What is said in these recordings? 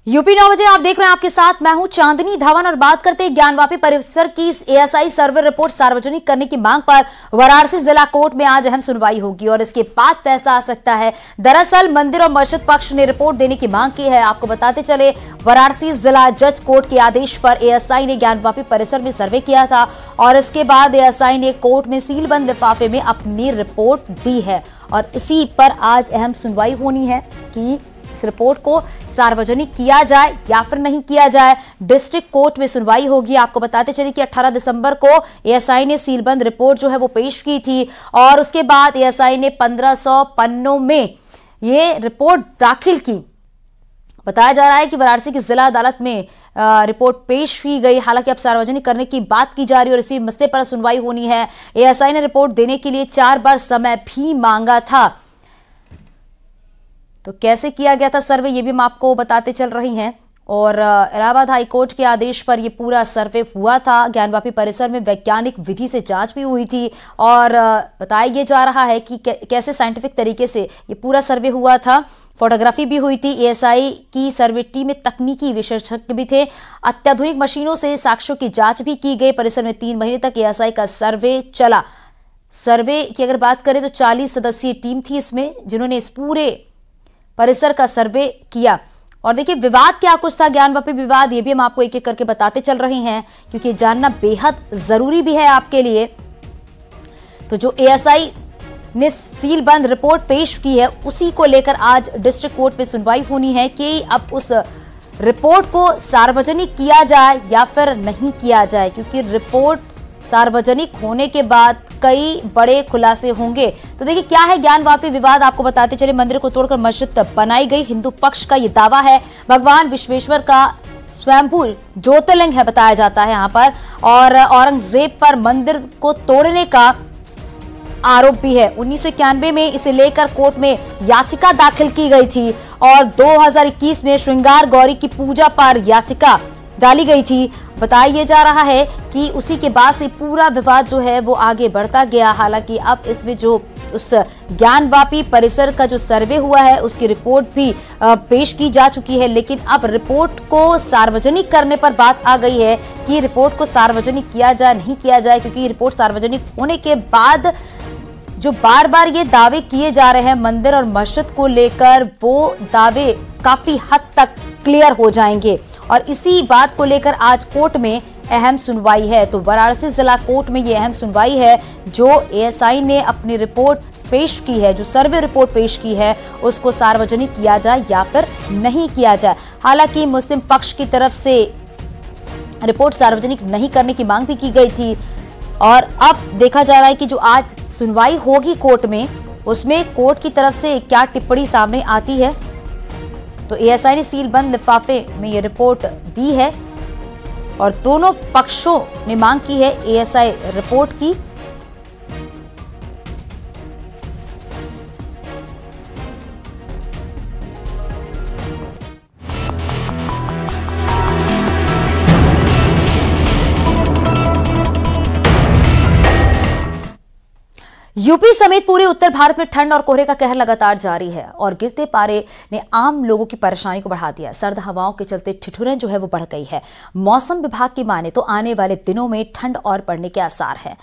UP 9 बजे आप देख रहे हैं, आपके साथ मैं हूं चांदनी धवन और बात करते हैं ज्ञानवापी परिसर की एएसआई सर्वे रिपोर्ट सार्वजनिक करने की मांग पर वाराणसी जिला कोर्ट में आज अहम सुनवाई होगी और इसके बाद फैसला आ सकता है। दरअसल मंदिर और मस्जिद पक्ष ने रिपोर्ट देने की मांग की है। आपको बताते चले, वाराणसी जिला जज कोर्ट के आदेश पर एएसआई ने ज्ञानवापी परिसर में सर्वे किया था और इसके बाद एएसआई ने कोर्ट में सीलबंद लिफाफे में अपनी रिपोर्ट दी है और इसी पर आज अहम सुनवाई होनी है कि इस रिपोर्ट को सार्वजनिक किया जाए या फिर नहीं किया जाए। डिस्ट्रिक्ट कोर्ट में सुनवाई होगी। आपको बताते चलिए कि 18 दिसंबर को एएसआई ने सीलबंद रिपोर्ट जो है वो पेश की थी और उसके बाद एएसआई ने 1500 पन्नों में ये रिपोर्ट दाखिल की। बताया जा रहा है कि वाराणसी की जिला अदालत में रिपोर्ट पेश की गई। हालांकि अब सार्वजनिक करने की बात की जा रही है और इसी मसले पर सुनवाई होनी है। एएसआई ने रिपोर्ट देने के लिए 4 बार समय भी मांगा था। तो कैसे किया गया था सर्वे, ये भी हम आपको बताते चल रही हैं। और इलाहाबाद हाईकोर्ट के आदेश पर यह पूरा सर्वे हुआ था। ज्ञानवापी परिसर में वैज्ञानिक विधि से जांच भी हुई थी और बताया जा रहा है कि कैसे साइंटिफिक तरीके से ये पूरा सर्वे हुआ था। फोटोग्राफी भी हुई थी। एएसआई की सर्वे टीम में तकनीकी विशेषज्ञ भी थे। अत्याधुनिक मशीनों से साक्ष्यों की जांच भी की गई। परिसर में 3 महीने तक एएसआई का सर्वे चला। सर्वे की अगर बात करें तो 40 सदस्यीय टीम थी इसमें, जिन्होंने इस पूरे परिसर का सर्वे किया। और देखिए, विवाद क्या कुछ था, ज्ञानवापी विवाद, ये भी हम आपको एक एक करके बताते चल रहे हैं क्योंकि जानना बेहद जरूरी भी है आपके लिए। तो जो एएसआई ने सीलबंद रिपोर्ट पेश की है उसी को लेकर आज डिस्ट्रिक्ट कोर्ट में सुनवाई होनी है कि अब उस रिपोर्ट को सार्वजनिक किया जाए या फिर नहीं किया जाए, क्योंकि रिपोर्ट सार्वजनिक होने के बाद कई बड़े खुलासे होंगे। तो देखिए क्या है ज्ञानवापी विवाद, आपको बताते चले। मंदिर को तोड़कर मस्जिद बनाई गई। हिंदू पक्ष का ये दावा है। भगवान विश्वेश्वर का स्वयंभू ज्योतिर्लिंग है बताया जाता है यहाँ पर, और औरंगजेब पर मंदिर को तोड़ने का आरोप भी है। 1991 में इसे लेकर कोर्ट में याचिका दाखिल की गई थी और 2021 में श्रृंगार गौरी की पूजा पर याचिका डाली गई थी। बताया जा रहा है कि उसी के बाद से पूरा विवाद जो है वो आगे बढ़ता गया। हालांकि अब इसमें जो उस ज्ञानवापी परिसर का जो सर्वे हुआ है उसकी रिपोर्ट भी पेश की जा चुकी है, लेकिन अब रिपोर्ट को सार्वजनिक करने पर बात आ गई है कि रिपोर्ट को सार्वजनिक किया जाए नहीं किया जाए, क्योंकि रिपोर्ट सार्वजनिक होने के बाद जो बार बार ये दावे किए जा रहे हैं मंदिर और मस्जिद को लेकर, वो दावे काफी हद तक क्लियर हो जाएंगे और इसी बात को लेकर आज कोर्ट में अहम सुनवाई है। तो वाराणसी जिला कोर्ट में ये अहम सुनवाई है। जो एएसआई ने अपनी रिपोर्ट पेश की है, जो सर्वे रिपोर्ट पेश की है, उसको सार्वजनिक किया जाए या फिर नहीं किया जाए। हालांकि मुस्लिम पक्ष की तरफ से रिपोर्ट सार्वजनिक नहीं करने की मांग भी की गई थी और अब देखा जा रहा है कि जो आज सुनवाई होगी कोर्ट में, उसमें कोर्ट की तरफ से क्या टिप्पणी सामने आती है। तो एएसआई ने सीलबंद लिफाफे में ये रिपोर्ट दी है और दोनों पक्षों ने मांग की है एएसआई रिपोर्ट की। यूपी समेत पूरे उत्तर भारत में ठंड और कोहरे का कहर लगातार जारी है और गिरते पारे ने आम लोगों की परेशानी को बढ़ा दिया। सर्द हवाओं के चलते ठिठुरन जो है वो बढ़ गई है। मौसम विभाग की माने तो आने वाले दिनों में ठंड और बढ़ने के आसार हैं।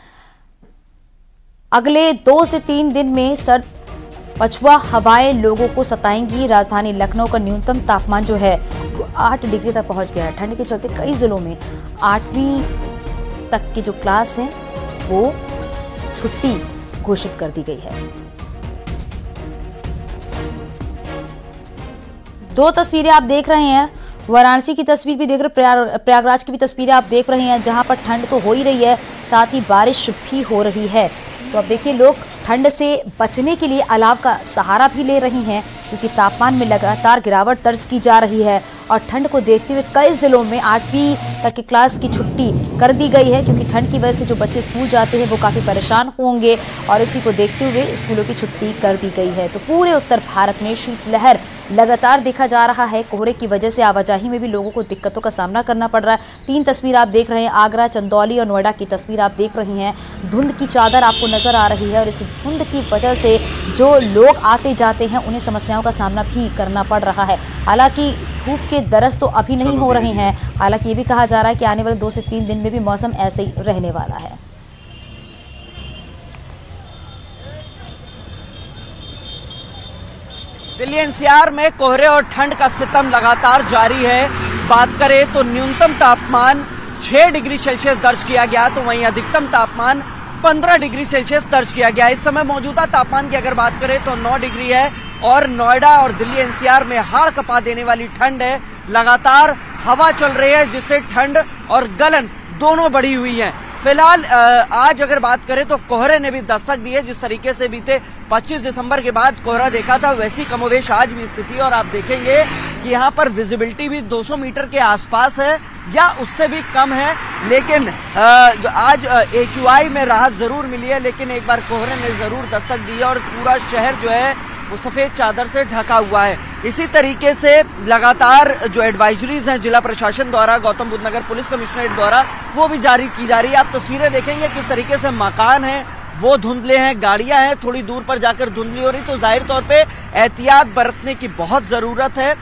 अगले 2 से 3 दिन में सर्द पछुआ हवाएं लोगों को सताएंगी। राजधानी लखनऊ का न्यूनतम तापमान जो है वो 8 डिग्री तक पहुंच गया है। ठंड के चलते कई जिलों में 8वीं तक की जो क्लास है वो छुट्टी घोषित कर दी गई है। 2 तस्वीरें आप देख रहे हैं, वाराणसी की तस्वीर भी देख रहे हैं, प्रयागराज की भी तस्वीरें आप देख रहे हैं, जहां पर ठंड तो हो ही रही है, साथ ही बारिश भी हो रही है। तो अब देखिए, लोग ठंड से बचने के लिए अलाव का सहारा भी ले रही हैं क्योंकि तापमान में लगातार गिरावट दर्ज की जा रही है और ठंड को देखते हुए कई जिलों में 8वीं तक की क्लास की छुट्टी कर दी गई है, क्योंकि ठंड की वजह से जो बच्चे स्कूल जाते हैं वो काफ़ी परेशान होंगे और इसी को देखते हुए स्कूलों की छुट्टी कर दी गई है। तो पूरे उत्तर भारत में शीतलहर लगातार देखा जा रहा है। कोहरे की वजह से आवाजाही में भी लोगों को दिक्कतों का सामना करना पड़ रहा है। 3 तस्वीर आप देख रहे हैं, आगरा, चंदौली और नोएडा की तस्वीर आप देख रही हैं। धुंध की चादर आपको नजर आ रही है और इस धुंध की वजह से जो लोग आते जाते हैं उन्हें समस्याओं का सामना भी करना पड़ रहा है। हालांकि धूप के दरस तो अभी नहीं हो रहे हैं। हालांकि ये भी कहा जा रहा है कि आने वाले 2 से 3 दिन में भी मौसम ऐसे ही रहने वाला है। दिल्ली एनसीआर में कोहरे और ठंड का सितम लगातार जारी है। बात करें तो न्यूनतम तापमान 6 डिग्री सेल्सियस दर्ज किया गया, तो वहीं अधिकतम तापमान 15 डिग्री सेल्सियस दर्ज किया गया। इस समय मौजूदा तापमान की अगर बात करें तो 9 डिग्री है और नोएडा और दिल्ली एनसीआर में हाड़ कपा देने वाली ठंड है। लगातार हवा चल रही है जिससे ठंड और गलन दोनों बढ़ी हुई है। फिलहाल आज अगर बात करें तो कोहरे ने भी दस्तक दी है। जिस तरीके से बीते 25 दिसंबर के बाद कोहरा देखा था, वैसी कमोवेश आज भी स्थिति है और आप देखेंगे कि यहाँ पर विजिबिलिटी भी 200 मीटर के आसपास है या उससे भी कम है। लेकिन आज AQI में राहत जरूर मिली है, लेकिन एक बार कोहरे ने जरूर दस्तक दी है और पूरा शहर जो है वो सफेद चादर से ढका हुआ है। इसी तरीके से लगातार जो एडवाइजरीज हैं जिला प्रशासन द्वारा, गौतम बुद्ध नगर पुलिस कमिश्नरेट द्वारा, वो भी जारी की जा रही है। आप तस्वीरें देखेंगे किस तरीके से मकान हैं वो धुंधले हैं, गाड़ियां हैं थोड़ी दूर पर जाकर धुंधली हो रही, तो जाहिर तौर पे एहतियात बरतने की बहुत जरूरत है।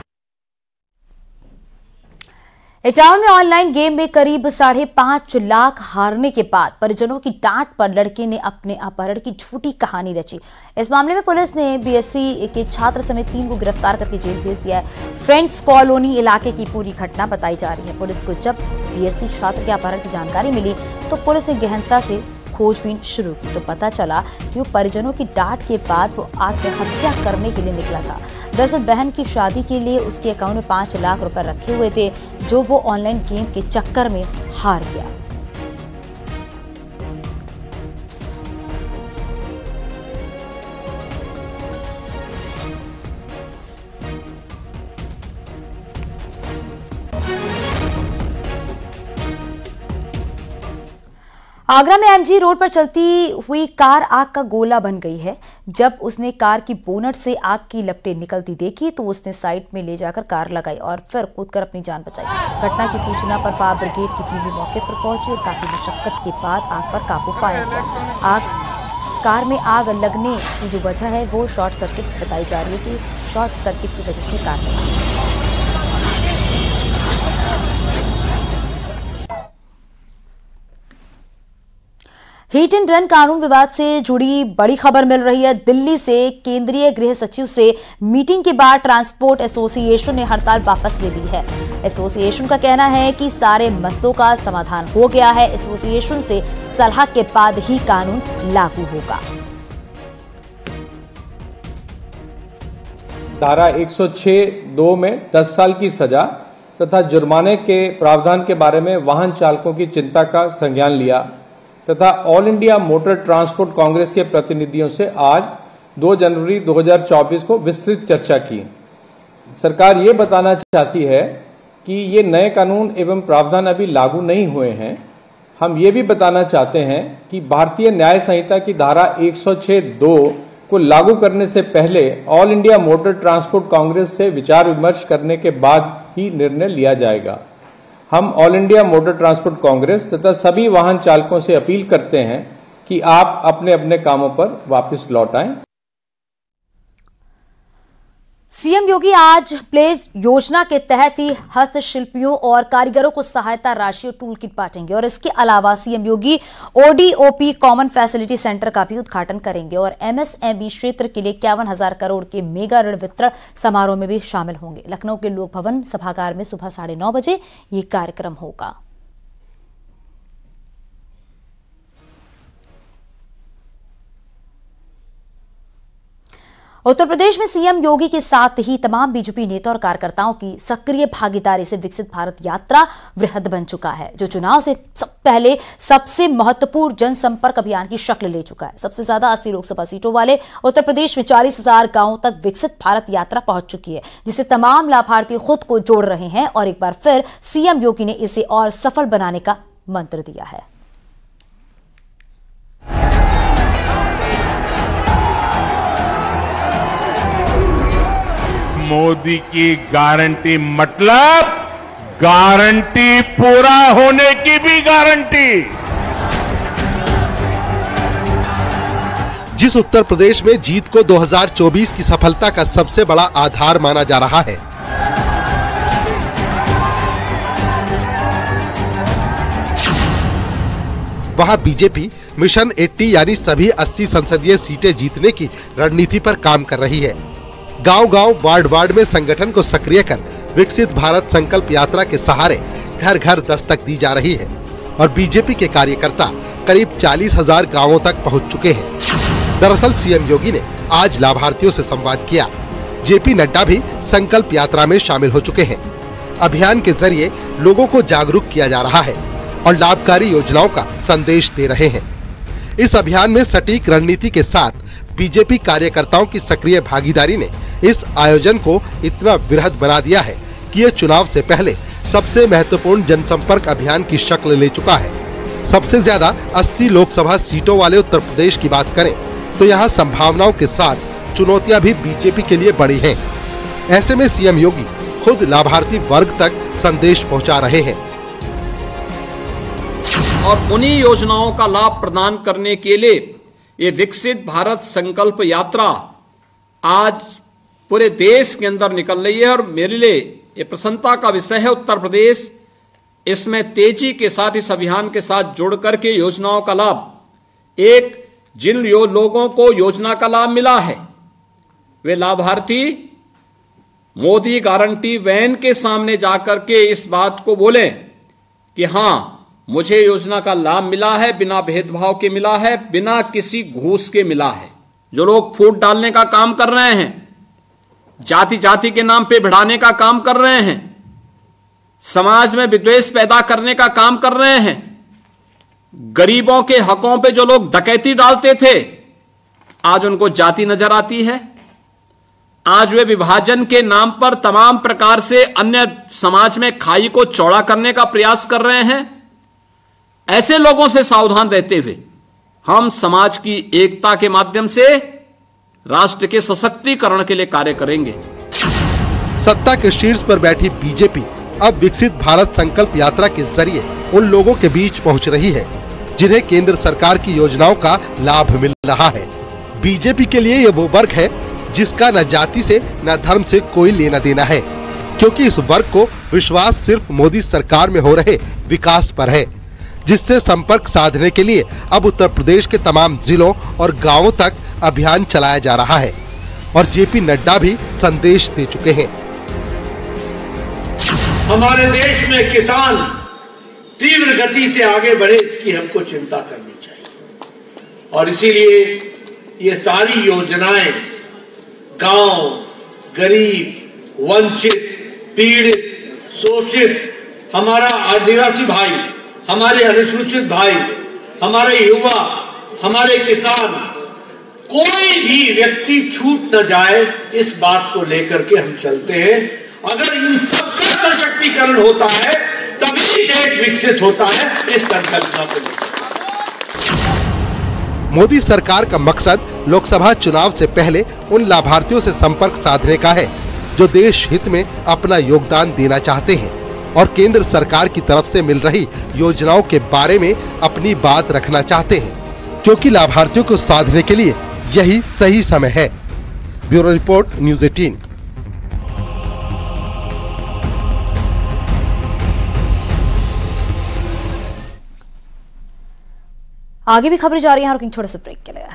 इटावा में ऑनलाइन गेम में करीब 5.5 लाख हारने के बाद परिजनों की डांट पर लड़के ने अपने अपहरण की झूठी कहानी रची। इस मामले में पुलिस ने बीएससी के छात्र समेत 3 को गिरफ्तार करके जेल भेज दिया है। फ्रेंड्स कॉलोनी इलाके की पूरी घटना बताई जा रही है। पुलिस को जब बीएससी छात्र के अपहरण की जानकारी मिली तो पुलिस ने गहनता से खोजबीन शुरू की, तो पता चला कि वो परिजनों की डांट के बाद वो आत्महत्या करने के लिए निकला था। दरअसल बहन की शादी के लिए उसके अकाउंट में 5 लाख रुपए रखे हुए थे, जो वो ऑनलाइन गेम के चक्कर में हार गया। आगरा में एमजी रोड पर चलती हुई कार आग का गोला बन गई है। जब उसने कार की बोनट से आग की लपटें निकलती देखी तो उसने साइड में ले जाकर कार लगाई और फिर कूदकर अपनी जान बचाई। घटना की सूचना पर फायर ब्रिगेड की टीम भी मौके पर पहुंची और काफी मशक्कत के बाद आग पर काबू पाया गया। कार में आग लगने की जो वजह है वो शॉर्ट सर्किट बताई जा रही है कि शॉर्ट सर्किट की वजह से कार लगा। हिट एंड रन कानून विवाद से जुड़ी बड़ी खबर मिल रही है। दिल्ली से केंद्रीय गृह सचिव से मीटिंग के बाद ट्रांसपोर्ट एसोसिएशन ने हड़ताल वापस ले ली है। एसोसिएशन का कहना है कि सारे मसलों का समाधान हो गया है। एसोसिएशन से सलाह के बाद ही कानून लागू होगा। धारा 106(2) में 10 साल की सजा तथा जुर्माने के प्रावधान के बारे में वाहन चालकों की चिंता का संज्ञान लिया तथा all India motor transport Congress के प्रतिनिधियों से आज 2 जनवरी 2024 को विस्तृत चर्चा की। सरकार ये बताना चाहती है कि ये नए कानून एवं प्रावधान अभी लागू नहीं हुए हैं। हम ये भी बताना चाहते हैं कि भारतीय न्याय संहिता की धारा 106(2) को लागू करने से पहले all India motor transport Congress से विचार विमर्श करने के बाद ही निर्णय लिया जाएगा। हम all India motor transport Congress तथा सभी वाहन चालकों से अपील करते हैं कि आप अपने अपने कामों पर वापस लौट आएं। सीएम योगी आज प्लेस योजना के तहत ही हस्तशिल्पियों और कारीगरों को सहायता राशि और टूल किट बांटेंगे और इसके अलावा सीएम योगी ओडीओपी कॉमन फैसिलिटी सेंटर का भी उद्घाटन करेंगे और एमएसएमई क्षेत्र के लिए 51,000 करोड़ के मेगा ऋण वितरण समारोह में भी शामिल होंगे। लखनऊ के लोक भवन सभागार में सुबह 9:30 बजे ये कार्यक्रम होगा। उत्तर प्रदेश में सीएम योगी के साथ ही तमाम बीजेपी नेता और कार्यकर्ताओं की सक्रिय भागीदारी से विकसित भारत यात्रा वृहद बन चुका है, जो चुनाव से पहले सबसे महत्वपूर्ण जनसंपर्क अभियान की शक्ल ले चुका है। सबसे ज्यादा 80 लोकसभा सीटों वाले उत्तर प्रदेश में 40,000 गांवों तक विकसित भारत यात्रा पहुंच चुकी है, जिसे तमाम लाभार्थी खुद को जोड़ रहे हैं और एक बार फिर सीएम योगी ने इसे और सफल बनाने का मंत्र दिया है। मोदी की गारंटी मतलब गारंटी पूरा होने की भी गारंटी। जिस उत्तर प्रदेश में जीत को 2024 की सफलता का सबसे बड़ा आधार माना जा रहा है, वहां बीजेपी मिशन 80 यानी सभी 80 संसदीय सीटें जीतने की रणनीति पर काम कर रही है। गांव-गांव, वार्ड-वार्ड में संगठन को सक्रिय कर विकसित भारत संकल्प यात्रा के सहारे घर घर दस्तक दी जा रही है और बीजेपी के कार्यकर्ता करीब 40,000 गाँवों तक पहुँच चुके हैं। दरअसल सीएम योगी ने आज लाभार्थियों से संवाद किया। जेपी नड्डा भी संकल्प यात्रा में शामिल हो चुके हैं। अभियान के जरिए लोगों को जागरूक किया जा रहा है और लाभकारी योजनाओं का संदेश दे रहे हैं। इस अभियान में सटीक रणनीति के साथ बीजेपी कार्यकर्ताओं की सक्रिय भागीदारी ने इस आयोजन को इतना वृहद बना दिया है कि ये चुनाव से पहले सबसे महत्वपूर्ण जनसंपर्क अभियान की शक्ल ले चुका है। सबसे ज्यादा 80 लोकसभा सीटों वाले उत्तर प्रदेश की बात करें तो यहाँ संभावनाओं के साथ चुनौतियां भी बीजेपी के लिए बड़ी हैं। ऐसे में सीएम योगी खुद लाभार्थी वर्ग तक संदेश पहुंचा रहे हैं और उन्हीं योजनाओं का लाभ प्रदान करने के लिए ये विकसित भारत संकल्प यात्रा आज पूरे देश के अंदर निकल रही है और मेरे लिए ये प्रसन्नता का विषय है। उत्तर प्रदेश इसमें तेजी के साथ इस अभियान के साथ जुड़ करके योजनाओं का लाभ जिन लोगों को योजना का लाभ मिला है वे लाभार्थी मोदी गारंटी वैन के सामने जाकर के इस बात को बोलें कि हां मुझे योजना का लाभ मिला है, बिना भेदभाव के मिला है, बिना किसी घूस के मिला है। जो लोग फूट डालने का काम कर रहे हैं, जाति जाति के नाम पे भिड़ाने का काम कर रहे हैं, समाज में विद्वेष पैदा करने का काम कर रहे हैं, गरीबों के हकों पे जो लोग डकैती डालते थे आज उनको जाति नजर आती है। आज वे विभाजन के नाम पर तमाम प्रकार से अन्य समाज में खाई को चौड़ा करने का प्रयास कर रहे हैं। ऐसे लोगों से सावधान रहते हुए हम समाज की एकता के माध्यम से राष्ट्र के सशक्तिकरण के लिए कार्य करेंगे। सत्ता के शीर्ष पर बैठी बीजेपी अब विकसित भारत संकल्प यात्रा के जरिए उन लोगों के बीच पहुंच रही है जिन्हें केंद्र सरकार की योजनाओं का लाभ मिल रहा है। बीजेपी के लिए ये वो वर्ग है जिसका न जाति से न धर्म से कोई लेना देना है, क्योंकि इस वर्ग को विश्वास सिर्फ मोदी सरकार में हो रहे विकास पर है, जिससे संपर्क साधने के लिए अब उत्तर प्रदेश के तमाम जिलों और गांवों तक अभियान चलाया जा रहा है और जेपी नड्डा भी संदेश दे चुके हैं। हमारे देश में किसान तीव्र गति से आगे बढ़े, इसकी हमको चिंता करनी चाहिए और इसीलिए ये सारी योजनाएं गांव, गरीब, वंचित, पीड़ित, शोषित, हमारा आदिवासी भाई, हमारे अनुसूचित भाई, हमारे युवा, हमारे किसान, कोई भी व्यक्ति छूट न जाए, इस बात को लेकर के हम चलते हैं। अगर इन सबका सशक्तिकरण होता है तभी देश विकसित होता है। इस संकल्पना को लेकर मोदी सरकार का मकसद लोकसभा चुनाव से पहले उन लाभार्थियों से संपर्क साधने का है जो देश हित में अपना योगदान देना चाहते हैं और केंद्र सरकार की तरफ से मिल रही योजनाओं के बारे में अपनी बात रखना चाहते हैं, क्योंकि लाभार्थियों को साधने के लिए यही सही समय है। Bureau report, news 18। आगे भी खबरें जारी हैं, रुकेंगे छोटे से ब्रेक के लिए।